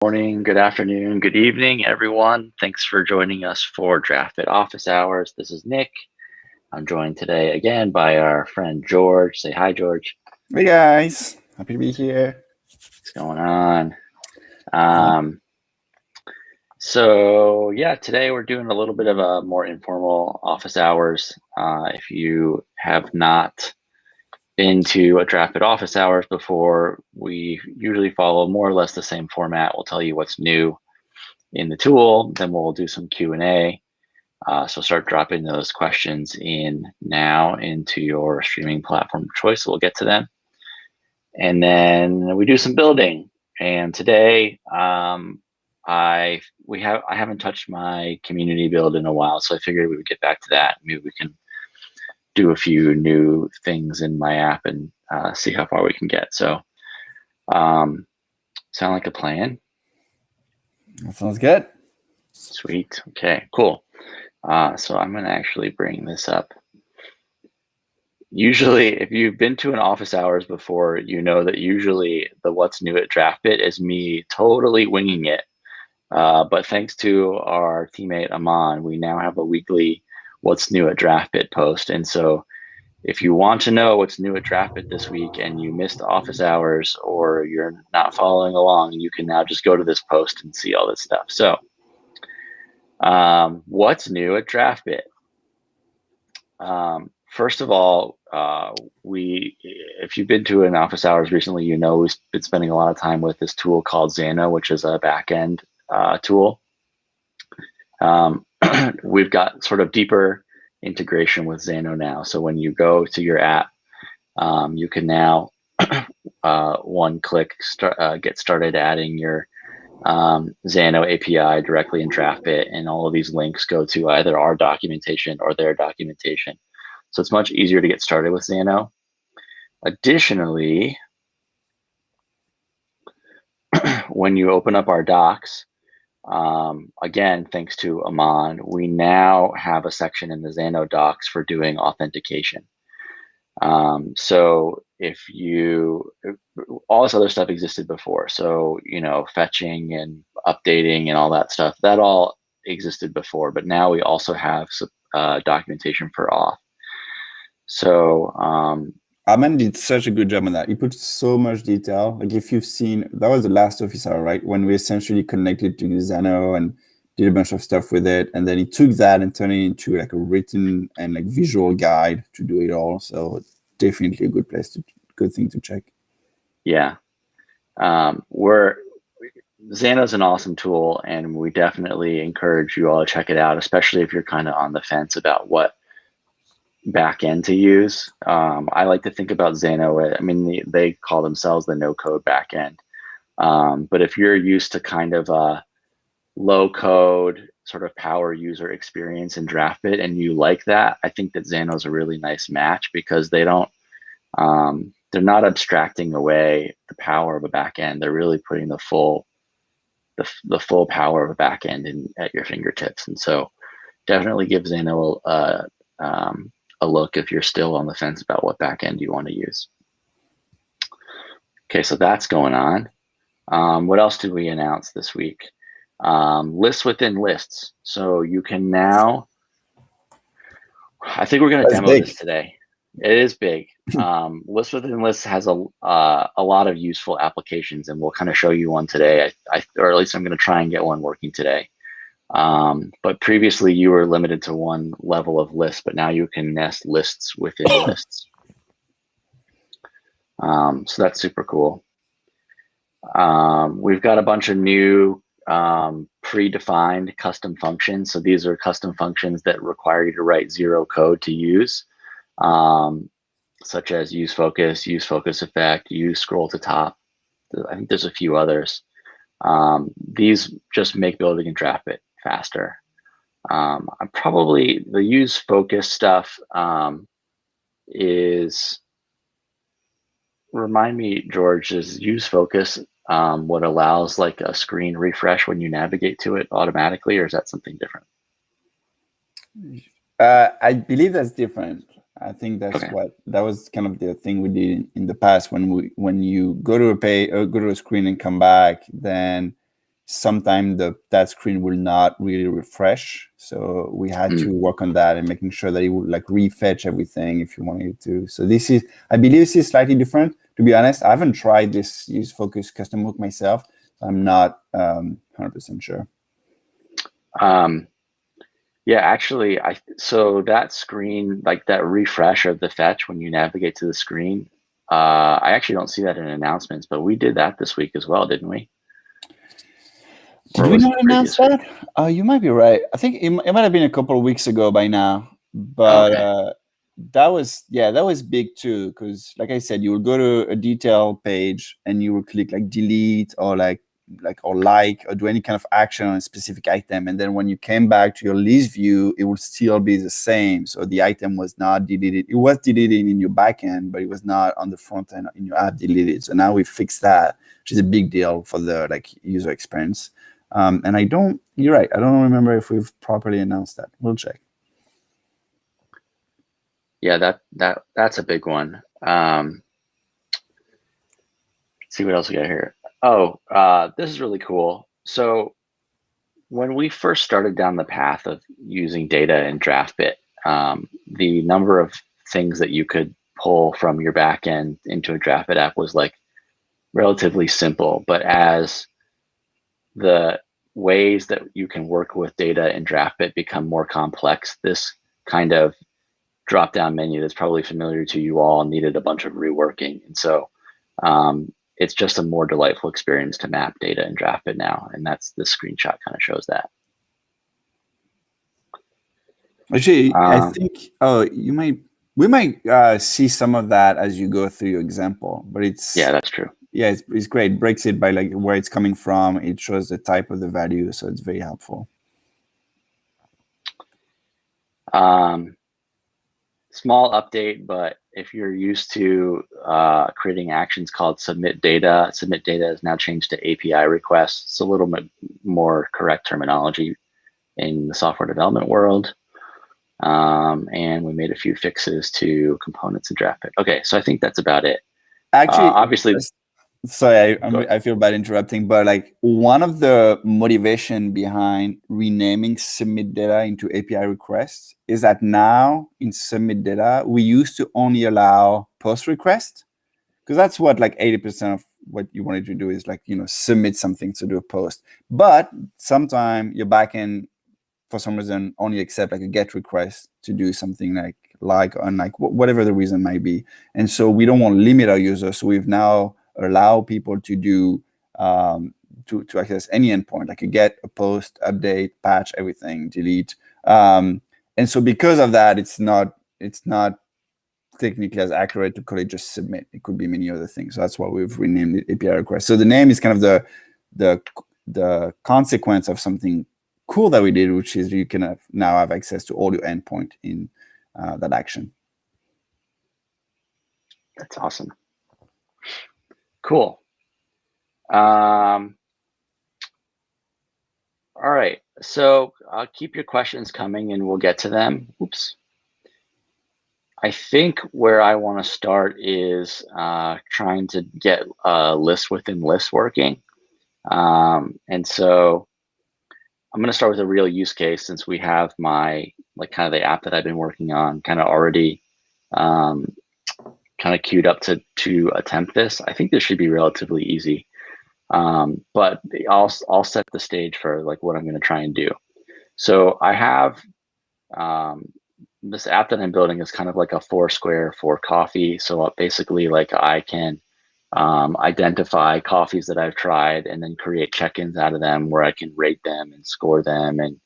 Morning, good afternoon, good evening, everyone. Thanks for joining us for Draftbit Office Hours. This is Nick. I'm joined today again by our friend George. Say hi, George. Hey guys, happy to be here. What's going on? So yeah, today we're doing a little bit of a more informal office hours. If you have not been to a Draftbit Office Hours before, we usually follow more or less the same format. We'll tell you what's new in the tool, then we'll do some Q&A. So start dropping those questions in now into your streaming platform of choice. So we'll get to them. And then we do some building. And today, I haven't touched my community build in a while, so I figured we would get back to that. Maybe we can do a few new things in my app and see how far we can get. So sound like a plan? That sounds good. Sweet. Okay, cool. So I'm going to actually bring this up. Usually, if you've been to an office hours before, you know that usually the what's new at Draftbit is me totally winging it. But thanks to our teammate Aman, we now have a weekly what's new at Draftbit post. And so if you want to know what's new at Draftbit this week and you missed office hours or you're not following along, you can now just go to this post and see all this stuff. So what's new at Draftbit? First of all, if you've been to an office hours recently, you know we've been spending a lot of time with this tool called Xano, which is a backend tool. We've got sort of deeper integration with Xano now. So when you go to your app, you can now one click get started adding your Xano API directly in Draftbit, and all of these links go to either our documentation or their documentation. So it's much easier to get started with Xano. Additionally, when you open up our docs, again, thanks to Aman, we now have a section in the Xano docs for doing authentication. So all this other stuff existed before. So, fetching and updating and all that stuff, that all existed before, but now we also have documentation for auth. So, Aman did such a good job on that. He put so much detail. Like if you've seen, that was the last office hour, right? When we essentially connected to Xano and did a bunch of stuff with it. And then he took that and turned it into like a written and like visual guide to do it all. So definitely a good thing to check. Yeah. Xano's an awesome tool, and we definitely encourage you all to check it out, especially if you're kind of on the fence about what backend to use. I like to think about Xano. I mean, they call themselves the no-code backend. But if you're used to kind of a low-code sort of power user experience in Draftbit and you like that, I think that Xano is a really nice match because they don't. They're not abstracting away the power of a backend. They're really putting the full power of a backend at your fingertips. And so definitely give Xano a look if you're still on the fence about what backend you want to use. Okay, so that's going on. What else did we announce this week? Lists within lists. So you can now, I think we're going to demo this today. It is big. Lists within lists has a lot of useful applications, and we'll kind of show you one today. Or at least I'm going to try and get one working today. But previously you were limited to one level of list, but now you can nest lists within lists. So that's super cool. We've got a bunch of new predefined custom functions. So these are custom functions that require you to write zero code to use, such as use focus effect, use scroll to top. I think there's a few others. These just make building in Draftbit faster. Probably the use focus stuff is, remind me, George, is use focus what allows like a screen refresh when you navigate to it automatically, or is that something different? I believe that's different. I think that's okay. That was kind of the thing we did in the past when you go to a screen and come back, then sometimes that screen will not really refresh. So we had to work on that and making sure that it would like refetch everything if you wanted to. So this is, I believe this is slightly different. To be honest, I haven't tried this use focus custom hook myself. I'm not 100% sure. Yeah, actually, so that screen, like that refresh of the fetch when you navigate to the screen, I actually don't see that in announcements, but we did that this week as well, didn't we? Did we not announce that? You might be right. I think it might have been a couple of weeks ago by now, but that was big too. Because like I said, you would go to a detail page and you would click like delete or like or do any kind of action on a specific item, and then when you came back to your list view, it would still be the same. So the item was not deleted. It was deleted in your backend, but it was not on the front end in your app deleted. So now we fixed that, which is a big deal for the like user experience. And you're right, I don't remember if we've properly announced that. We'll check. Yeah, that's a big one. Let's see what else we got here. Oh, this is really cool. So when we first started down the path of using data in Draftbit, the number of things that you could pull from your backend into a Draftbit app was like relatively simple. But as the ways that you can work with data in Draftbit become more complex, this kind of drop-down menu that's probably familiar to you all needed a bunch of reworking. And so it's just a more delightful experience to map data in Draftbit now. And that's the screenshot kind of shows that. Actually, I think, we might see some of that as you go through your example, but yeah, that's true. Yeah, it's great. It breaks it by like where it's coming from. It shows the type of the value, so it's very helpful. Small update, but if you're used to creating actions called submit data has now changed to API requests. It's a little bit more correct terminology in the software development world. And we made a few fixes to components in Draftbit. Okay, so I think that's about it. Actually, obviously, sorry, I feel bad interrupting, but like one of the motivation behind renaming submit data into API requests is that now in submit data, we used to only allow post request, because that's what like 80% of what you wanted to do is like, submit something to do a post. But sometimes your backend, for some reason, only accept like a get request to do something like whatever the reason might be. And so we don't want to limit our users. So we've now allow people to do to access any endpoint, like a get, a post, update, patch, everything, delete. And so because of that, it's not technically as accurate to call it just submit. It could be many other things. So that's why we've renamed it API request. So the name is kind of the consequence of something cool that we did, which is you can now have access to all your endpoint in that action. That's awesome. Cool. All right, so I'll keep your questions coming and we'll get to them. Oops. I think where I want to start is trying to get list within list working. And so I'm going to start with a real use case, since we have my kind of the app that I've been working on kind of already kind of queued up to attempt this. I think this should be relatively easy, but I'll set the stage for like what I'm going to try and do. So I have this app that I'm building is kind of like a Foursquare for coffee. So basically, like I can identify coffees that I've tried and then create check-ins out of them where I can rate them and score them and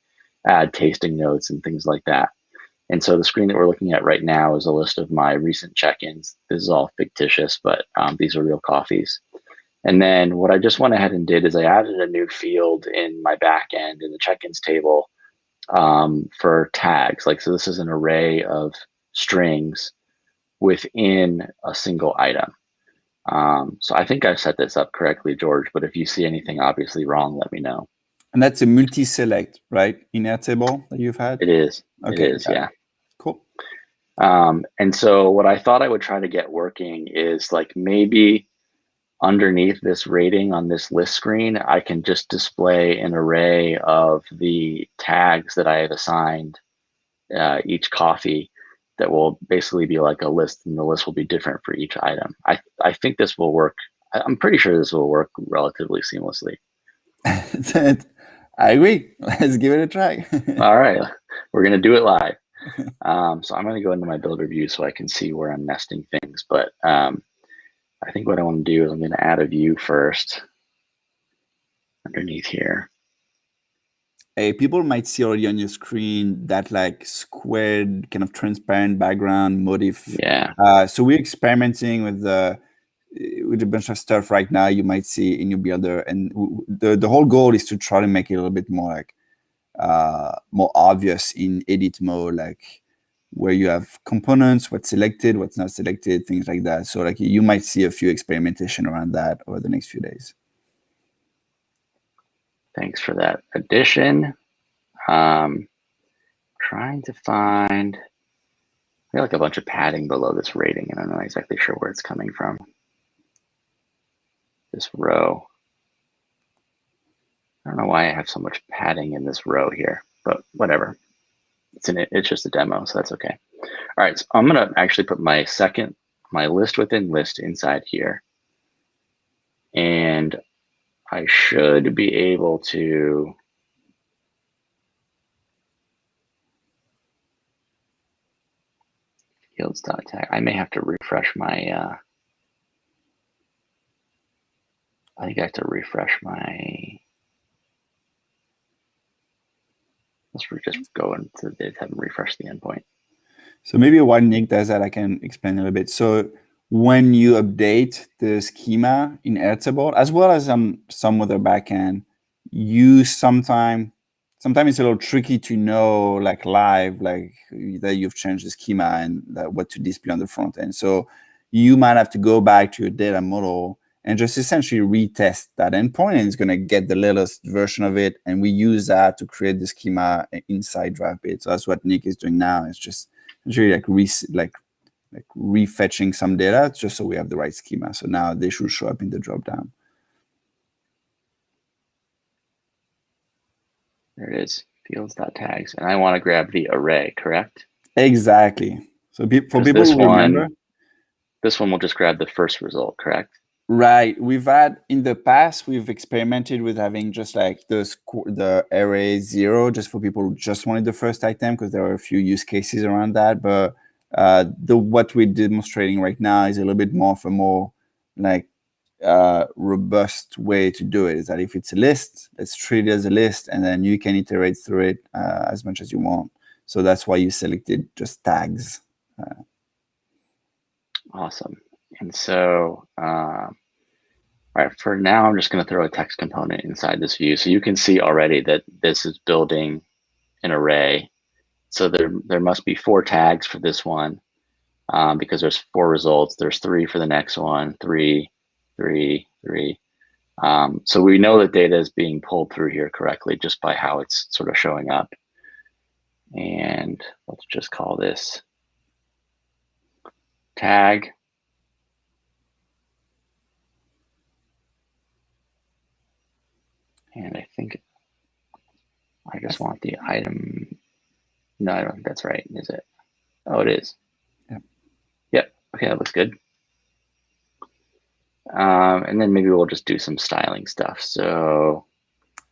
add tasting notes and things like that. And so the screen that we're looking at right now is a list of my recent check-ins. This is all fictitious, but these are real coffees. And then what I just went ahead and did is I added a new field in my backend in the check-ins table for tags. So this is an array of strings within a single item. So I think I've set this up correctly, George, but if you see anything obviously wrong, let me know. And that's a multi-select, right? In Airtable that you've had? It is. Okay, it is, yeah. Cool. And so what I thought I would try to get working is like maybe underneath this rating on this list screen, I can just display an array of the tags that I have assigned each coffee that will basically be like a list, and the list will be different for each item. I think this will work. I'm pretty sure this will work relatively seamlessly. I agree. Let's give it a try. All right, we're gonna do it live. So I'm gonna go into my builder view so I can see where I'm nesting things. But I think what I want to do is I'm gonna add a view first underneath here. Hey, people might see already on your screen that like squared kind of transparent background motif. Yeah. So we're experimenting with a bunch of stuff right now you might see in your builder, and the whole goal is to try to make it a little bit more like more obvious in edit mode, like where you have components, what's selected, what's not selected, things like that. So like you might see a few experimentation around that over the next few days. Thanks for that addition. Trying to find, I feel like a bunch of padding below this rating, and I'm not exactly sure where it's coming from. This row. I don't know why I have so much padding in this row here, but whatever. It's just a demo, so that's okay. All right, so I'm gonna actually put my list within list inside here. And I should be able to fields.tag. I may have to refresh my I think I have to refresh my, let's just go into the tab and refresh the endpoint. So maybe while Nick does that, I can explain a little bit. So when you update the schema in Airtable, as well as some other backend, you sometimes it's a little tricky to know like live, like that you've changed the schema and what to display on the front end. So you might have to go back to your data model and just essentially retest that endpoint, and it's going to get the latest version of it. And we use that to create the schema inside Draftbit. So that's what Nick is doing now. It's just really like refetching some data just so we have the right schema. So now they should show up in the dropdown. There it is, fields.tags. And I want to grab the array, correct? Exactly. So for people who remember, this one will just grab the first result, correct? Right. We've had in the past, we've experimented with having just like the array 0 just for people who just wanted the first item, because there are a few use cases around that. But what we're demonstrating right now is a little bit more of a more like robust way to do it. Is that if it's a list, let's treat it as a list, and then you can iterate through it as much as you want. So that's why you selected just tags. Awesome. And so, all right, for now, I'm just going to throw a text component inside this view. So you can see already that this is building an array. So there must be 4 tags for this one because there's 4 results. There's 3 for the next one, 3, 3, 3. So we know that data is being pulled through here correctly just by how it's sort of showing up. And let's just call this tag. And I think I just want the item. No, I don't think that's right, is it? Oh, it is. Yep. Okay, that looks good. And then maybe we'll just do some styling stuff. So,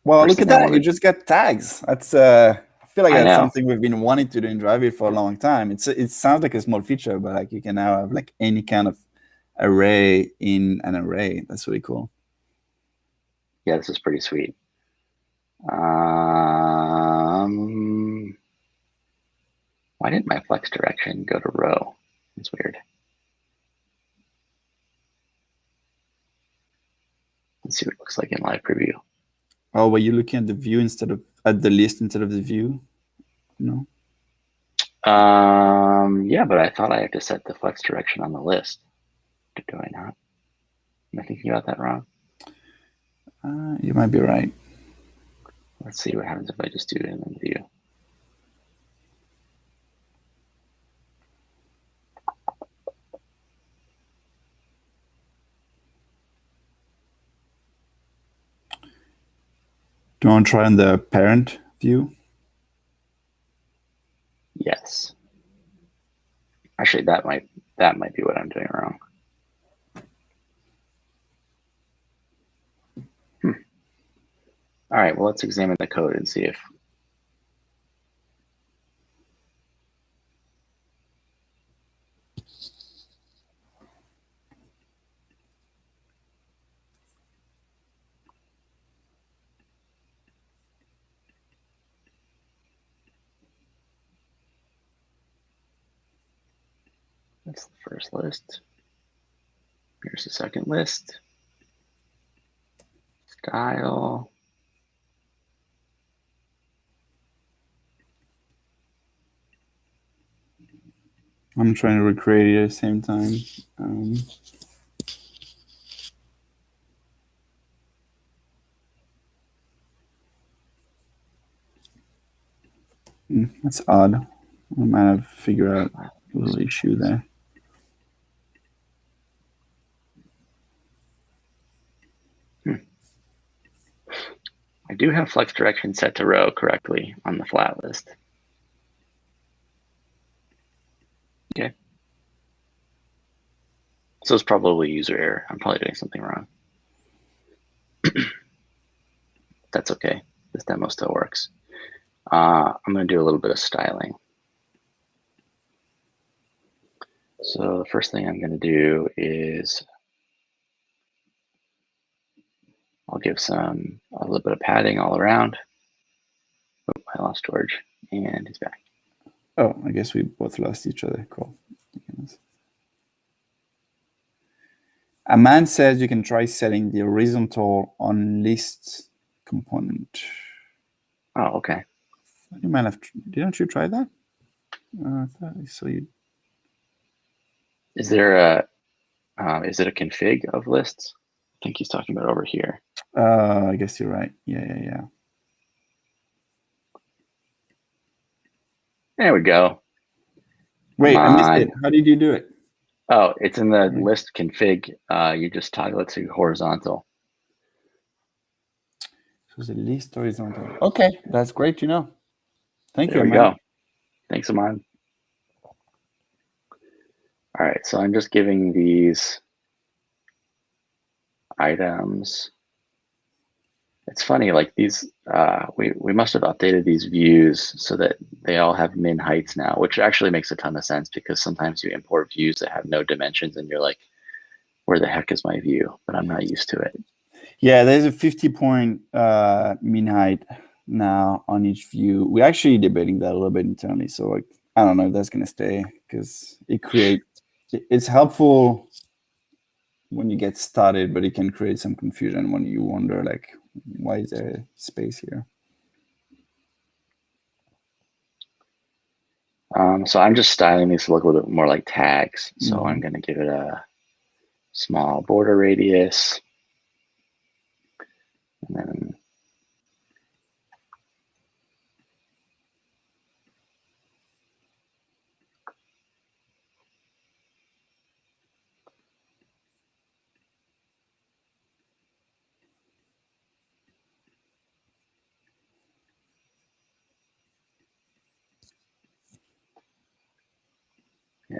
well, look at that! You just got tags. That's I feel like that's something we've been wanting to do in Draftbit for a long time. It sounds like a small feature, but like you can now have like any kind of array in an array. That's really cool. Yeah, this is pretty sweet. Why didn't my flex direction go to row? That's weird. Let's see what it looks like in live preview. Oh, were you looking at the view at the list instead of the view? No. Yeah, but I thought I have to set the flex direction on the list. Do I not? Am I thinking about that wrong? You might be right. Let's see what happens if I just do it in the view. Do you want to try on the parent view? Yes. Actually, that might be what I'm doing wrong. All right, well, let's examine the code and see if that's the first list. Here's the second list. Style. I'm trying to recreate it at the same time. That's odd. I might have figured out a little issue there. I do have flex direction set to row correctly on the flat list. Okay. So it's probably user error. I'm probably doing something wrong. That's okay. This demo still works. I'm going to do a little bit of styling. So the first thing I'm going to do is I'll give a little bit of padding all around. Oh, I lost George, and he's back. Oh, I guess we both lost each other. Cool. A man says you can try setting the horizontal on list component. Oh, okay. You might have. Didn't you try that? I thought I saw you. Is there is it a config of lists? I think he's talking about over here. I guess you're right. Yeah. There we go. Wait, I missed it. How did you do it? Oh, it's in the list config. You just toggle it to horizontal. So the list horizontal. Okay, that's great to know. Thank you, There we Aman. go. Thanks, Aman. All right, so I'm just giving these items. It's funny, like these, we must have updated these views so that they all have min heights now, which actually makes a ton of sense because sometimes you import views that have no dimensions and you're like, where the heck is my view? But I'm not used to it. Yeah, there's a 50-point min height now on each view. We're actually debating that a little bit internally. So like, I don't know if that's going to stay because it's helpful when you get started, but it can create some confusion when you wonder like, why is there space here? So I'm just styling these to look a little bit more like tags. So I'm going to give it a small border radius. And then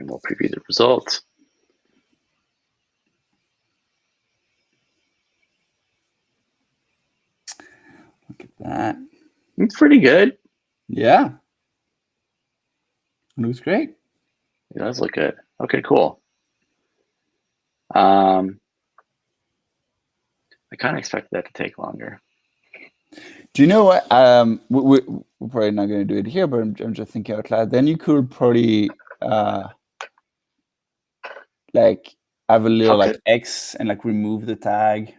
we'll preview the results. Look at that. It's pretty good. Yeah. It looks great. It does look good. Okay, cool. I kind of expected that to take longer. Do you know what? We're probably not going to do it here, but I'm just thinking out loud. Then you could probably like have a little like X and like remove the tag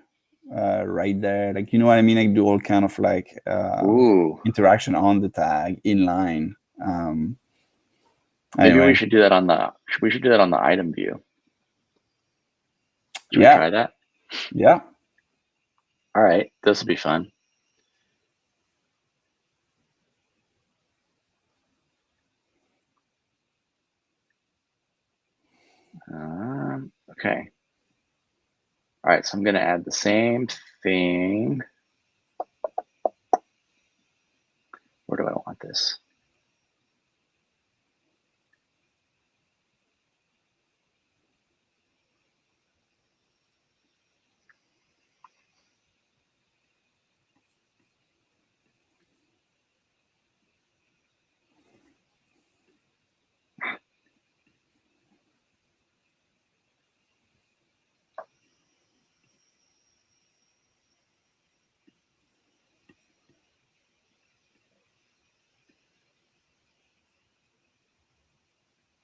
right there. Like, you know what I mean? Like do all kind of like interaction on the tag inline. Maybe anyway. we should do that on the item view. Should we try that? Yeah. All right, this will be fun. Okay. All right, so I'm going to add the same thing. want this.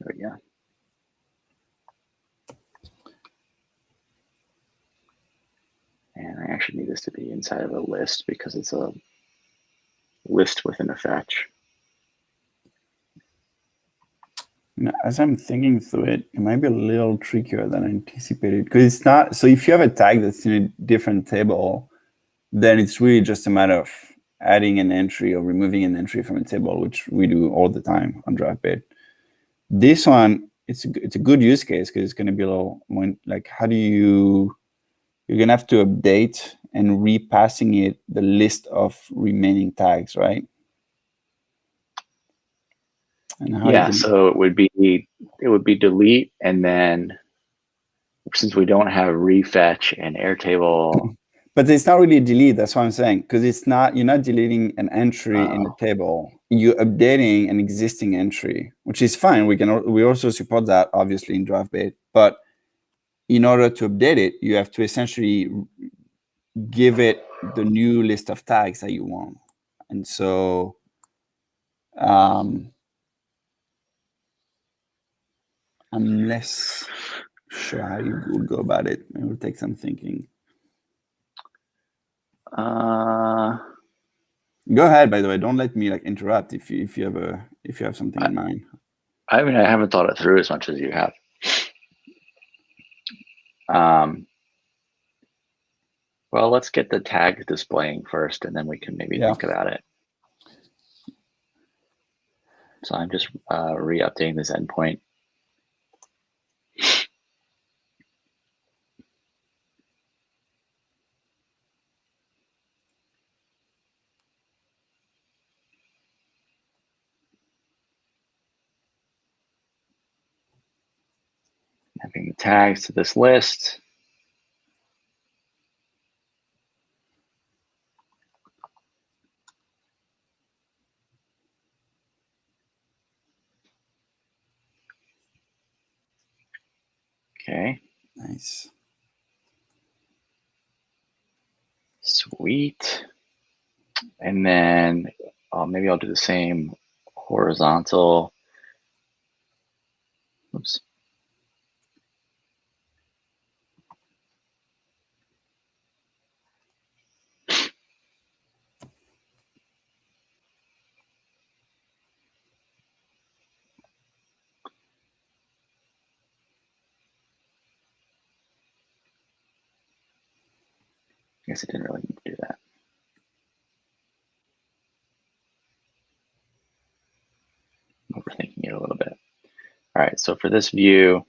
There we go. And I actually need this to be inside of a list because it's a list within a fetch. As I'm thinking through it, it might be a little trickier than I anticipated because it's not. So if you have a tag that's in a different table, then it's really just a matter of adding an entry or removing an entry from a table, which we do all the time on Draftbit. This one, it's a good use case because it's going to be a little like, how do you're going to have to update and repassing it the list of remaining tags, right? And how yeah, so it would be delete, and then since we don't have refetch and Airtable. But it's not really a delete, that's what I'm saying, because it's not, you're not deleting an entry in the table. You're updating an existing entry, which is fine. We also support that obviously in Draftbit, but in order to update it, you have to essentially give it the new list of tags that you want. And so I'm less sure how you would go about it. It will take some thinking. Go ahead, by the way. Don't let me like interrupt if you have something in mind. I mean, I haven't thought it through as much as you have. Well, let's get the tag displaying first, and then we can maybe think about it. So I'm just re-updating this endpoint. Mapping the tags to this list. Okay. Nice. Sweet. And then maybe I'll do the same horizontal. Oops. I guess I didn't really need to do that. Overthinking it a little bit. All right, so for this view,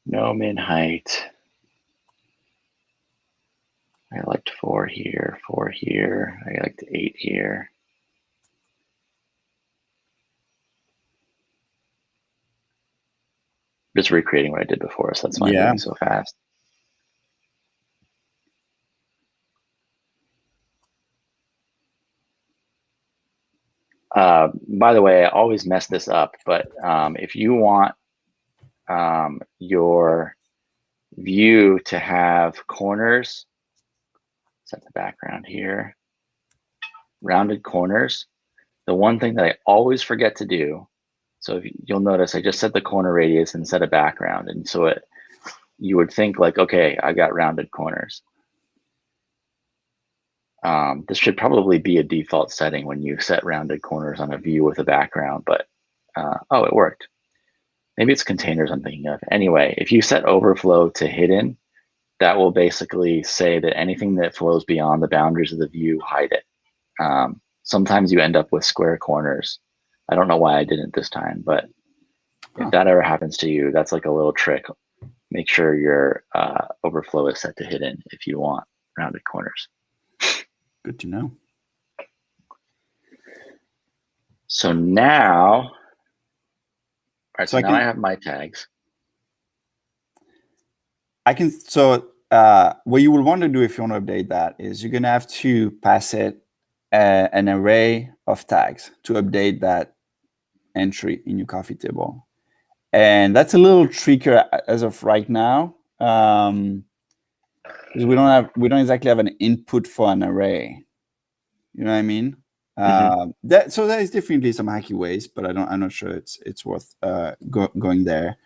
no min height. I liked 4 here, 4 here. I liked 8 here. Just recreating what I did before, so that's why I'm moving so fast. By the way, I always mess this up, but if you want your view to have corners, set the background here, rounded corners. The one thing that I always forget to do, so you'll notice I just set the corner radius and set a background, and so you would think like, okay, I got rounded corners. This should probably be a default setting when you set rounded corners on a view with a background, but oh, it worked. Maybe it's containers I'm thinking of. Anyway, if you set overflow to hidden, that will basically say that anything that flows beyond the boundaries of the view, hide it. Sometimes you end up with square corners. I don't know why I didn't this time, but if that ever happens to you, that's like a little trick. Make sure your overflow is set to hidden if you want rounded corners. Good to know. So now, all right, so now I have my tags. What you will want to do if you want to update that is you're going to have to pass it an array of tags to update that entry in your coffee table. And that's a little trickier as of right now, because we don't exactly have an input for an array. You know what I mean? So there is definitely some hacky ways, but I'm not sure it's worth going there.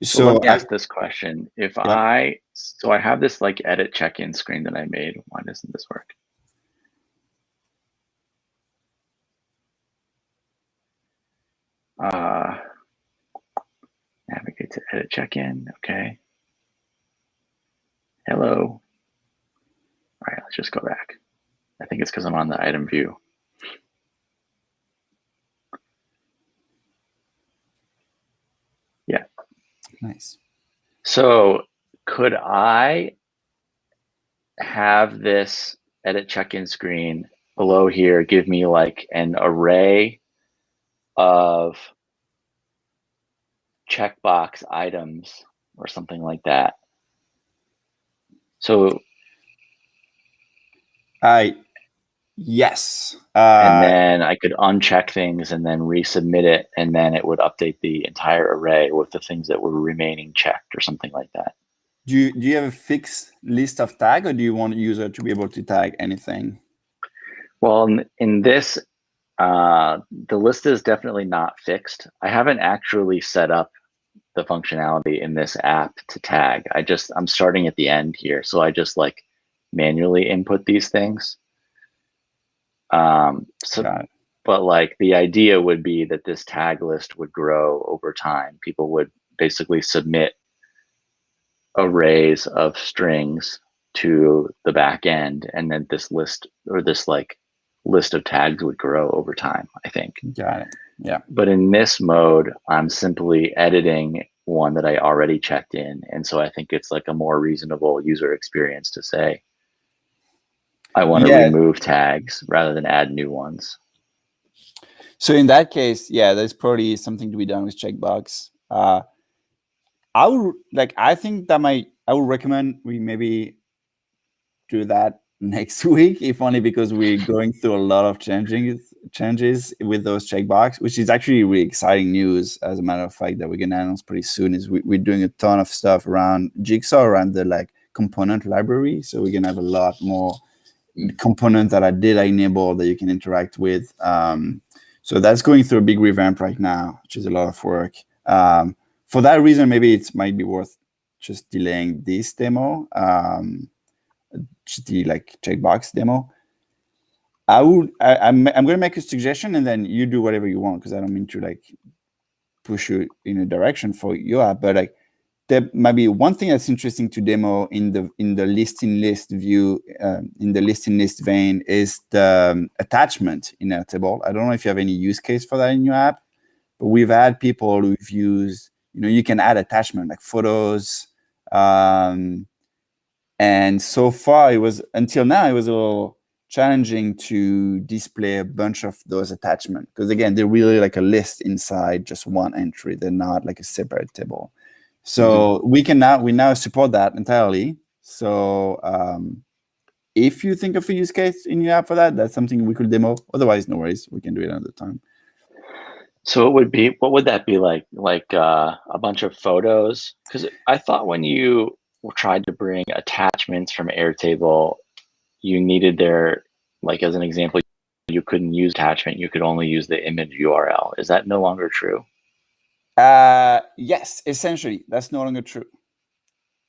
So let me ask this question. If I have this like edit check-in screen that I made. Why doesn't this work? Navigate to edit check-in. Okay. Hello. All right, let's just go back. I think it's because I'm on the item view. Yeah. Nice. So could I have this edit check-in screen below here give me like an array of checkbox items or something like that? So yes. And then I could uncheck things and then resubmit it, and then it would update the entire array with the things that were remaining checked or something like that. Do you have a fixed list of tag, or do you want a user to be able to tag anything? Well, in this, the list is definitely not fixed. I haven't actually set up the functionality in this app to tag. I'm starting at the end here, so I just like manually input these things. But like the idea would be that this tag list would grow over time. People would basically submit arrays of strings to the back end, and then this list or this like list of tags would grow over time, I think. Got it. Yeah. But in this mode, I'm simply editing one that I already checked in. And so I think it's like a more reasonable user experience to say, I want to remove tags rather than add new ones. So in that case, yeah, there's probably something to be done with checkbox. I would recommend we maybe do that next week, if only because we're going through a lot of changes with those checkbox, which is actually really exciting news, as a matter of fact, that we're going to announce pretty soon. Is we're doing a ton of stuff around Jigsaw, around the like component library. So we're going to have a lot more components that are data enabled that you can interact with. So that's going through a big revamp right now, which is a lot of work. For that reason, maybe it might be worth just delaying this demo, just the like checkbox demo. I'm going to make a suggestion, and then you do whatever you want, because I don't mean to like push you in a direction for your app, but like there might be one thing that's interesting to demo in the listing list view, in the listing list vein, is the attachment in Airtable. I don't know if you have any use case for that in your app, but we've had people who've used, you can add attachment like photos, and so far until now it was a little challenging to display a bunch of those attachments, because again, they're really like a list inside just one entry. They're not like a separate table. So we now support that entirely. So if you think of a use case in your app for that, that's something we could demo. Otherwise, no worries, we can do it another time. So what would that be like? Like a bunch of photos? Because I thought when you tried to bring attachments from Airtable, you needed like as an example, you couldn't use attachment, you could only use the image URL. Is that no longer true? Yes, essentially, that's no longer true.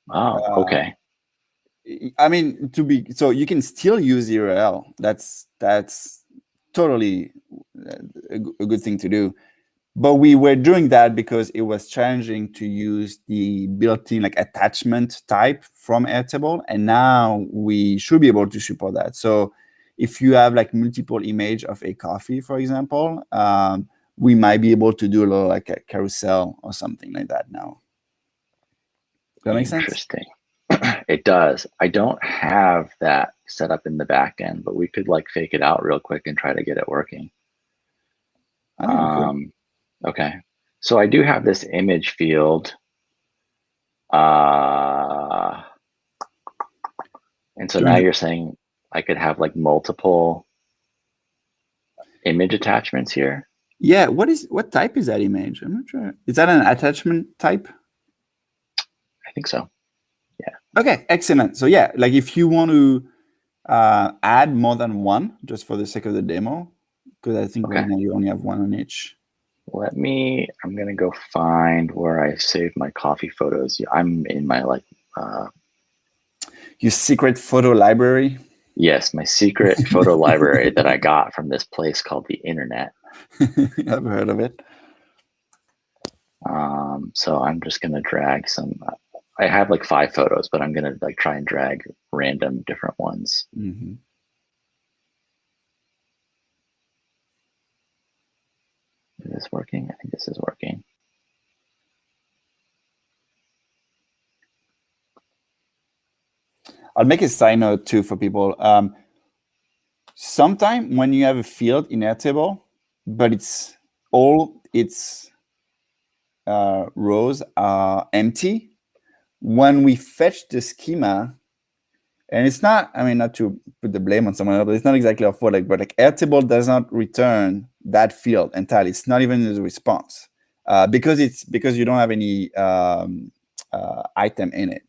Oh, okay. I mean, so you can still use URL. That's totally a good thing to do. But we were doing that because it was challenging to use the built-in like attachment type from Airtable, and now we should be able to support that. So if you have like multiple image of a coffee, for example, we might be able to do a little like a carousel or something like that now. Does that make sense? Interesting. It does. I don't have that set up in the back end, but we could like fake it out real quick and try to get it working. I think we could. Okay, so I do have this image field. And so now you're saying I could have like multiple image attachments here? Yeah, what type is that image? I'm not sure. Is that an attachment type? I think so. Yeah. Okay, excellent. So yeah, like if you want to add more than one, just for the sake of the demo, because I think right now you only have one on each. I'm gonna go find where I saved my coffee photos. I'm in my like your secret photo library. Yes, my secret photo library that I got from this place called the internet. I've heard of it. So I'm just gonna drag some. I have like 5 photos, but I'm gonna like try and drag random different ones. Mm-hmm. Is this working? I think this is working. I'll make a side note too for people. Sometime when you have a field in Airtable, but it's all its rows are empty, when we fetch the schema, and it's not, I mean, not to put the blame on someone else, but it's not exactly our fault, but like Airtable does not return that field entirely. It's not even the response because you don't have any item in it,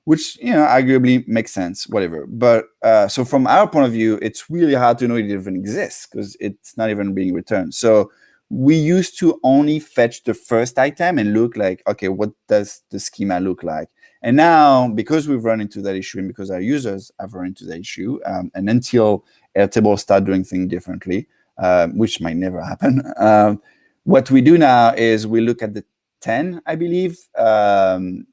which, you know, arguably makes sense, whatever. But so from our point of view, it's really hard to know it even exists because it's not even being returned. So we used to only fetch the first item and look like, okay, what does the schema look like? And now, because we've run into that issue and because our users have run into that issue, and until Airtable start doing things differently, which might never happen, what we do now is we look at the 10, I believe, 10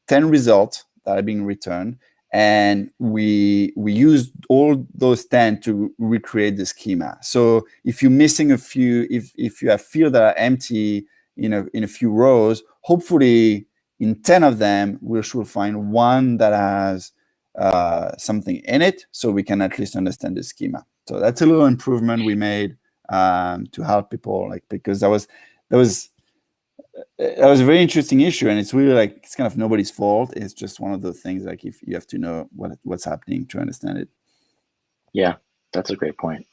results that are being returned, and we use all those 10 to recreate the schema. So if you're missing a few, if you have fields that are empty in a few rows, hopefully in 10 of them we should find one that has something in it, so we can at least understand the schema. So that's a little improvement we made to help people, like, because that was a very interesting issue, and it's really like, it's kind of nobody's fault. It's just one of those things, like, if you have to know what's happening to understand it. Yeah, that's a great point.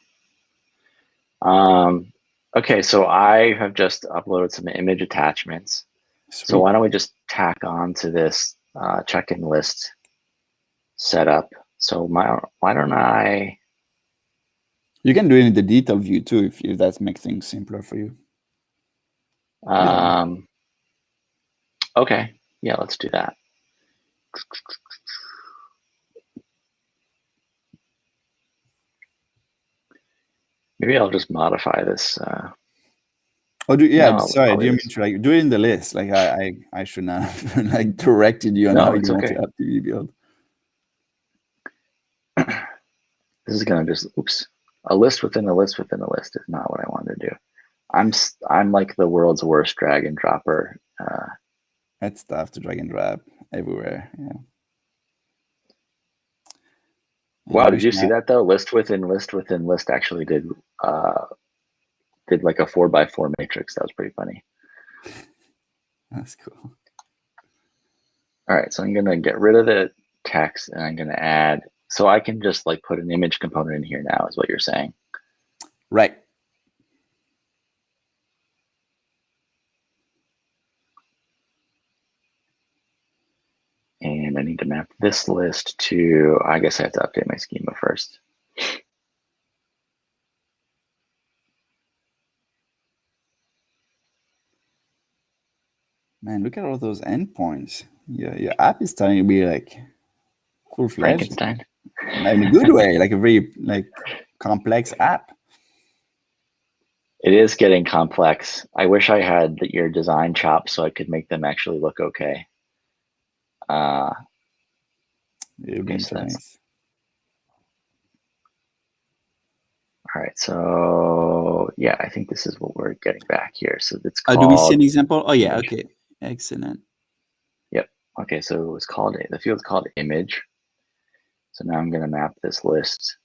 Okay, so I have just uploaded some image attachments. Sweet. So why don't we just tack on to this check-in list setup? So why don't I? You can do it in the detail view too, if that makes things simpler for you. Okay, yeah, let's do that. Maybe I'll just modify this. Sorry. Do you mean to like do it in the list? Like I should not have like directed you on how you want to have TV build. This is gonna just a list within a list within a list is not what I wanted to do. I'm like the world's worst drag and dropper. It's tough to drag and drop everywhere. Yeah. Wow, did you see that though? List within list within list actually did like a 4x4 matrix. That was pretty funny. That's cool. All right, so I'm gonna get rid of the text and I'm gonna add, so I can just like put an image component in here now, is what you're saying. Right. And I need to map this list to, I guess I have to update my schema first. Man, look at all those endpoints. Your app is starting to be like full-fledged. Frankenstein. In a good way, like a very complex app. It is getting complex. I wish I had your design chops so I could make them actually look okay. It would be nice. All right, so yeah, I think this is what we're getting back here. So it's called. Do we see an example? Oh yeah, okay, excellent. Yep. Okay, so it was called, the field's called image. So now I'm going to map this list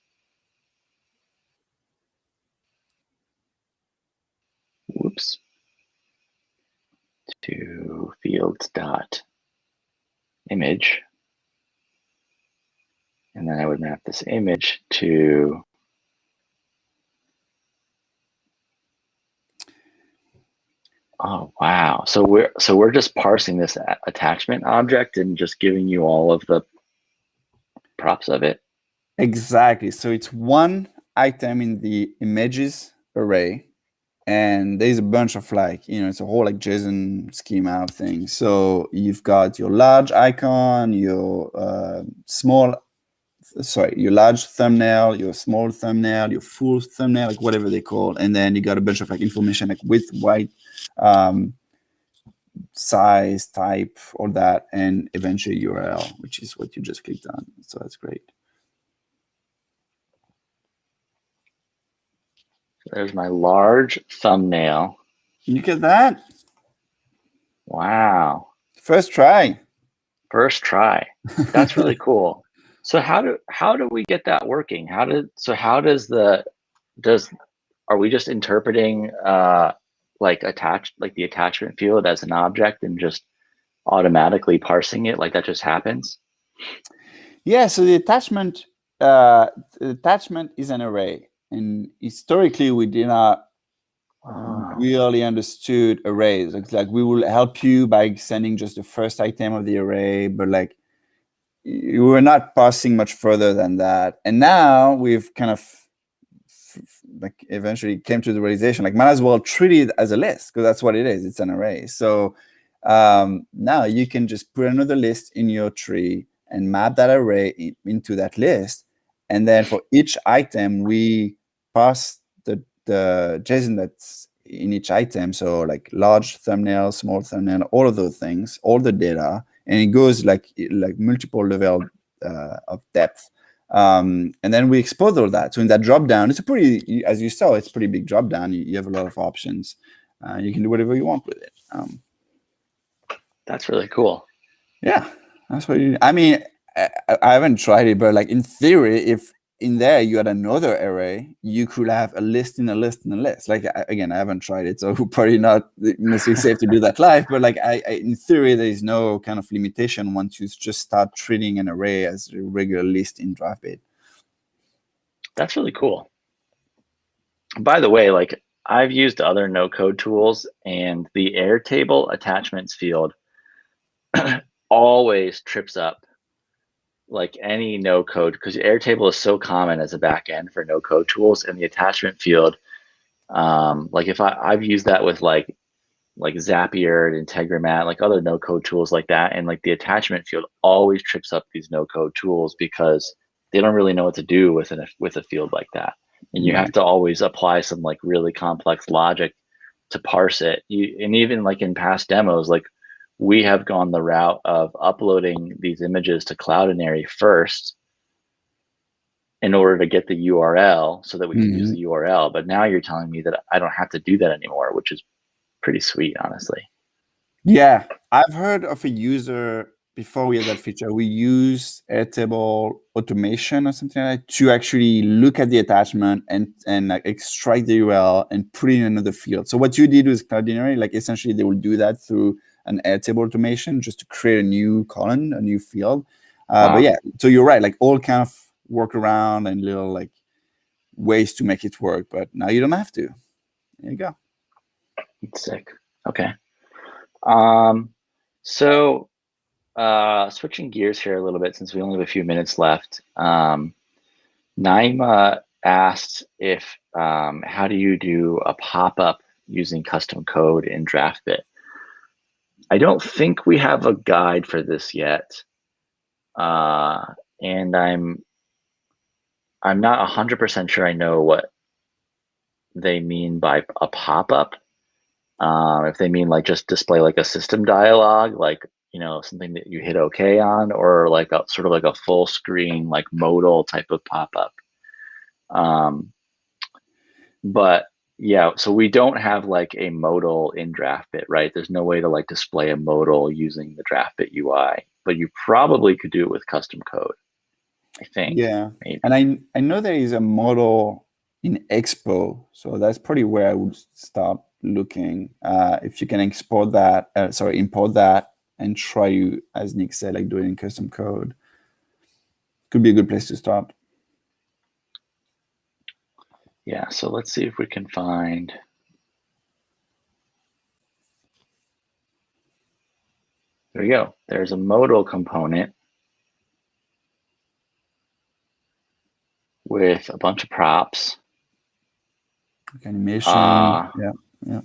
to fields dot image, and then I would map this image to oh wow. So we're just parsing this attachment object and just giving you all of the props of it. Exactly. So it's one item in the images array, and there's a bunch of like, it's a whole like JSON schema thing. So you've got your large icon, your your large thumbnail, your small thumbnail, your full thumbnail, like whatever they call, and then you got a bunch of like information like width, height, size, type, all that, and eventually URL, which is what you just clicked on. So that's great. There's my large thumbnail. Look at that. Wow. First try. First try. That's really cool. So how do we get that working? Are we just interpreting like the attachment field as an object and just automatically parsing it, like that just happens? Yeah, so the attachment is an array, and historically we did not really understood arrays. Like we will help you by sending just the first item of the array, but like we were not parsing much further than that. And now we've kind of like eventually came to the realization, like might as well treat it as a list, because that's what it is. It's an array. So now you can just put another list in your tree and map that array into that list. And then for each item, we pass the JSON that's in each item. So like large thumbnail, small thumbnail, all of those things, all the data, and it goes like multiple level of depth. And then we expose all that. So in that drop down, it's a pretty, as you saw, it's a pretty big drop down. You have a lot of options. You can do whatever you want with it. That's really cool. Yeah, that's what you. I mean, I haven't tried it, but like in theory, if in there you had another array, you could have a list in a list in a list. Like again, I haven't tried it, so probably not necessarily safe to do that live. But like in theory, there is no kind of limitation once you just start treating an array as a regular list in Draftbit. That's really cool. By the way, like I've used other no-code tools, and the Airtable attachments field always trips up like any no code, because Airtable is so common as a backend for no code tools, and the attachment field, like if I've used that with like Zapier and Integromat, like other no code tools like that, and like the attachment field always trips up these no code tools because they don't really know what to do with a field like that, and you have to always apply some like really complex logic to parse it. And even like in past demos, like we have gone the route of uploading these images to Cloudinary first in order to get the URL so that we can use the URL. But now you're telling me that I don't have to do that anymore, which is pretty sweet, honestly. Yeah, I've heard of a user before we had that feature. We use Airtable automation or something like that to actually look at the attachment and like extract the URL and put it in another field. So what you did with Cloudinary, like essentially they will do that through an Airtable automation just to create a new column, a new field. But yeah, so you're right, like all kind of workaround and little like ways to make it work, but now you don't have to. There you go. It's sick. Okay. So switching gears here a little bit, since we only have a few minutes left. Naima asked if how do you do a pop-up using custom code in Draftbit? I don't think we have a guide for this yet, and I'm not 100% sure I know what they mean by a pop-up. If they mean like just display like a system dialog, like something that you hit OK on, or like a sort of like a full screen like modal type of pop-up. But yeah, so we don't have like a modal in Draftbit, right? There's no way to like display a modal using the Draftbit UI, but you probably could do it with custom code. I think. Yeah, maybe. and I know there is a model in Expo, so that's probably where I would start looking. If you can export that, import that, and try you, as Nick said, like doing custom code, could be a good place to start. Yeah, so let's see if we can find. There we go. There's a modal component with a bunch of props. Like animation, yeah.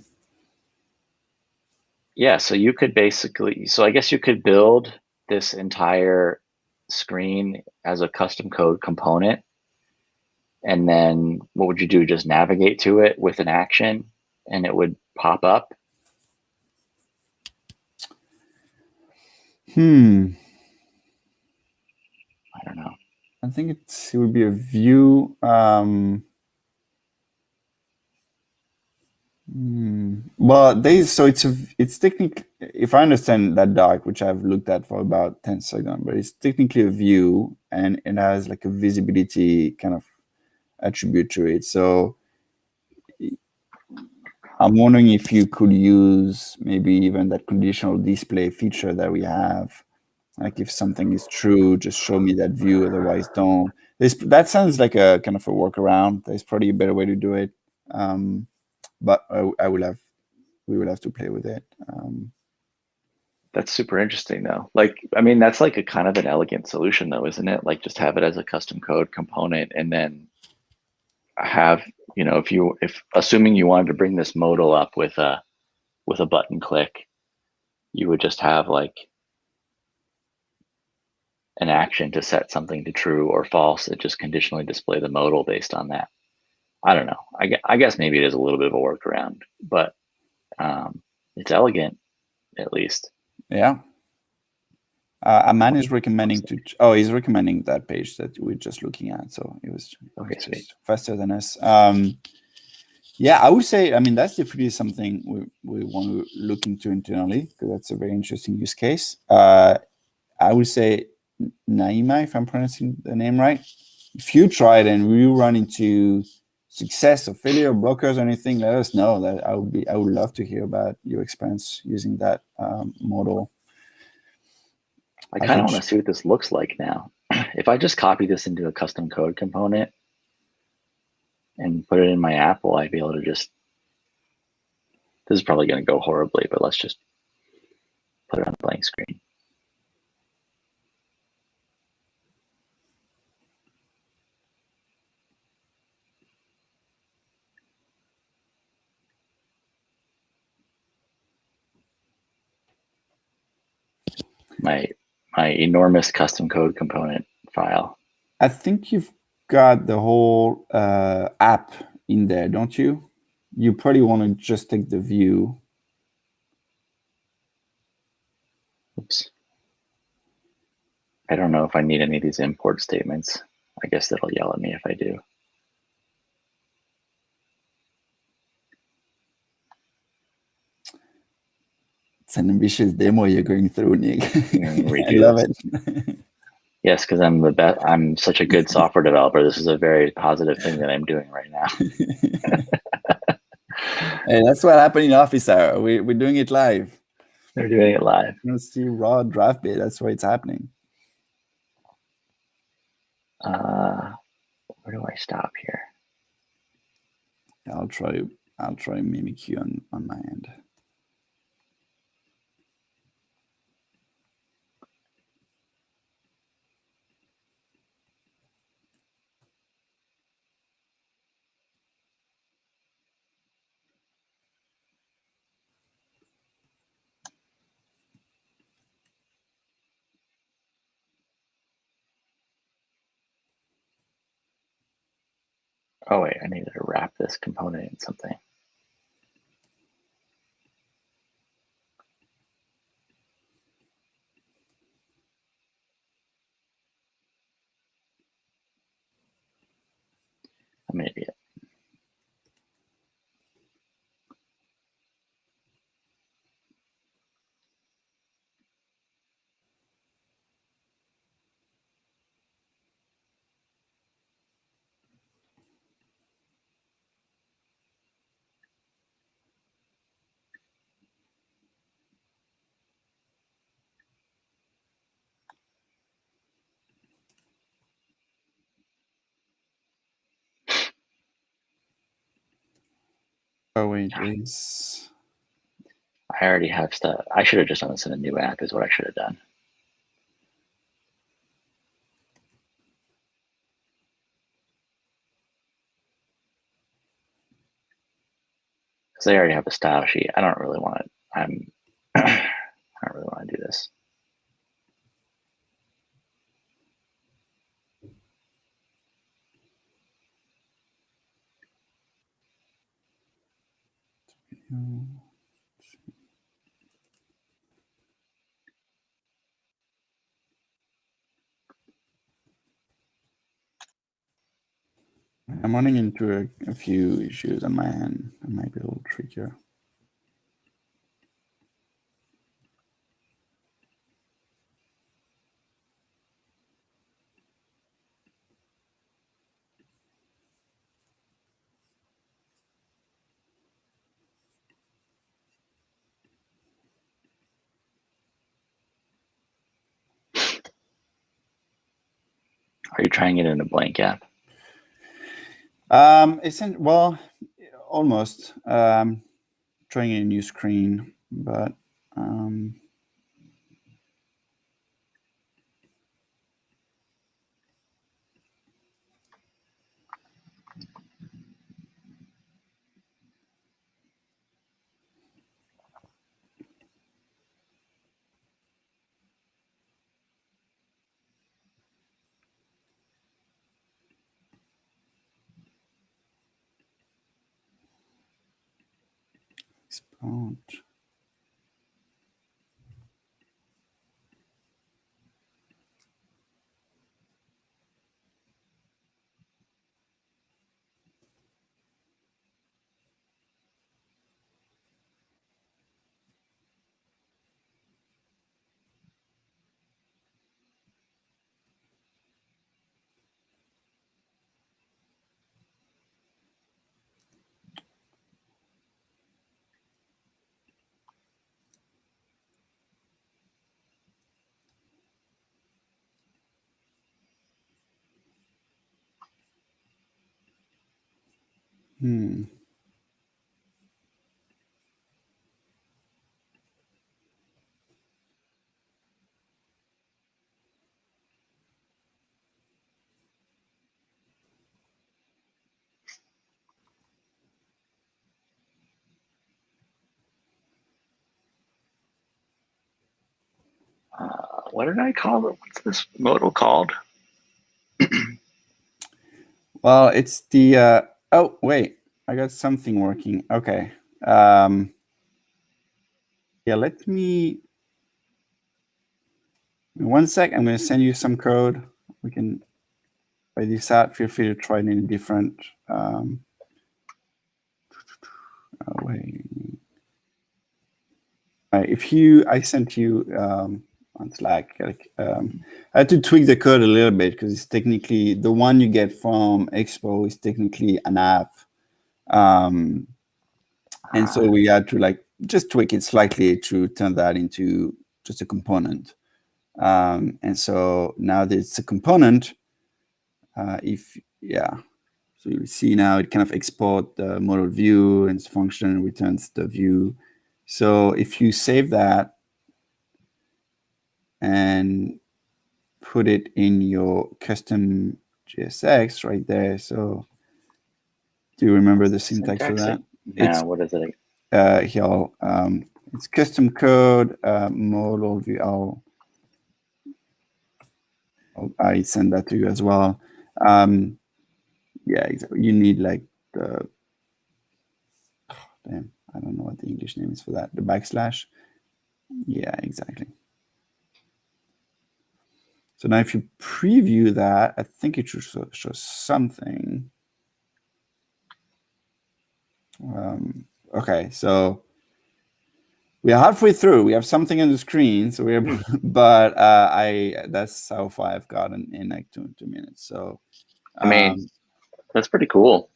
Yeah, so you could basically, so I guess you could build this entire screen as a custom code component. And then what would you do? Just navigate to it with an action and it would pop up? I don't know. I think it would be a view. Well, it's technically, if I understand that doc, which I've looked at for about 10 seconds, but it's technically a view and it has like a visibility kind of attribute to it. So I'm wondering if you could use maybe even that conditional display feature that we have. Like if something is true, just show me that view, otherwise don't. That sounds like a kind of a workaround. There's probably a better way to do it. But we will have to play with it. That's super interesting though. Like, I mean, that's like a kind of an elegant solution though, isn't it? Like just have it as a custom code component and then have, if assuming you wanted to bring this modal up with a button click, you would just have like an action to set something to true or false. It just conditionally display the modal based on that. I don't know. I guess maybe it is a little bit of a workaround, but it's elegant at least. Yeah. Aman is recommending he's recommending that page that we're just looking at. So it was just faster than us. Yeah, I would say, I mean, that's definitely something we want to look into internally because that's a very interesting use case. I would say, Naima, if I'm pronouncing the name right, if you try it and we run into success or failure, blockers or anything, let us know. That I would love to hear about your experience using that model. I kind of want to see what this looks like now. If I just copy this into a custom code component and put it in my app, will I be able to just, this is probably going to go horribly, but let's just put it on a blank screen. My enormous custom code component file. I think you've got the whole app in there, don't you? You probably want to just take the view. Oops. I don't know if I need any of these import statements. I guess that'll yell at me if I do. It's an ambitious demo you're going through, Nick. I love it. Yes, because I'm the best. I'm such a good software developer. This is a very positive thing that I'm doing right now. Hey, that's what happened in Office Hour. We're doing it live. They're doing it live. You don't see raw Draftbit. That's why it's happening. Where do I stop here? I'll try mimic you on my end. Oh wait, I need to wrap this component in something. I'm an idiot. Oh wait, this. I already have stuff. I should have just done this in a new app is what I should have done. Because I already have a style sheet. I don't really want to, I don't really want to do this. I'm running into a few issues on my end. It might be a little trickier. Are you trying it in a blank app? Well, almost. Trying a new screen, but export. What did I call it? What's this modal called? Well, it's the. Oh wait, I got something working. Okay. Yeah, let me. One sec. I'm going to send you some code. We can try this out. Feel free to try it in a different. Oh wait. If you, I sent you on Slack. I had to tweak the code a little bit because it's technically the one you get from Expo is technically an app, and so we had to just tweak it slightly to turn that into just a component. And so now that it's a component, so you see now it kind of export the model view and its function and returns the view. So if you save that and put it in your custom JSX right there. So do you remember the syntax for that? No, what is it? Here, it's custom code, model view. I send that to you as well. Yeah, exactly. You need like the, damn, I don't know what the English name is for that. The backslash. Yeah, exactly. So now if you preview that, I think it should show something. Okay, so we are halfway through. We have something on the screen, so we're, but that's how far I've gotten in like 2 minutes. So, I mean, that's pretty cool.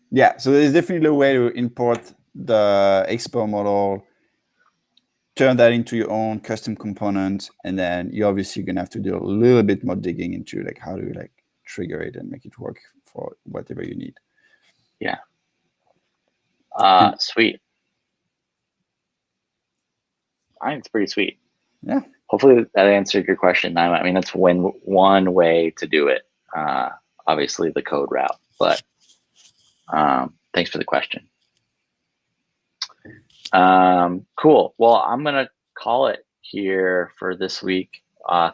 Yeah, so there's definitely a way to import the Expo model, turn that into your own custom component, and then you're obviously gonna have to do a little bit more digging into like how to like trigger it and make it work for whatever you need. Yeah. Sweet. I think it's pretty sweet. Yeah. Hopefully that answered your question. I mean, that's one way to do it. Obviously the code route, but thanks for the question. Cool. Well, I'm gonna call it here for this week.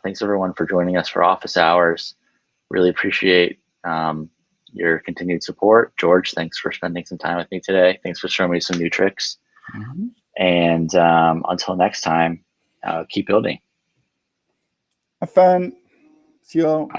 Thanks everyone for joining us for Office Hours. Really appreciate your continued support. George, thanks for spending some time with me today. Thanks for showing me some new tricks. Mm-hmm. And until next time, keep building. Have fun. See you all.